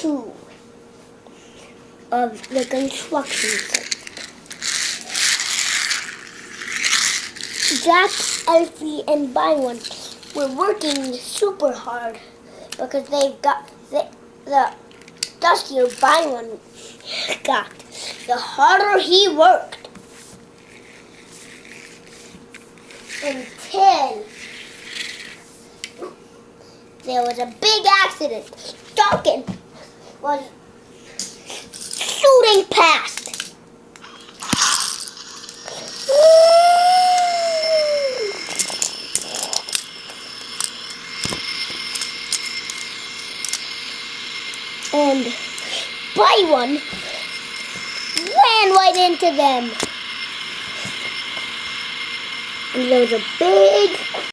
2 of the construction site. Jack, Elfie, and Byron were working super hard because they've got the dustier Byron got, the harder he worked. Until there was a big accident. Duncan was shooting past. And Byron ran right into them. And there was a big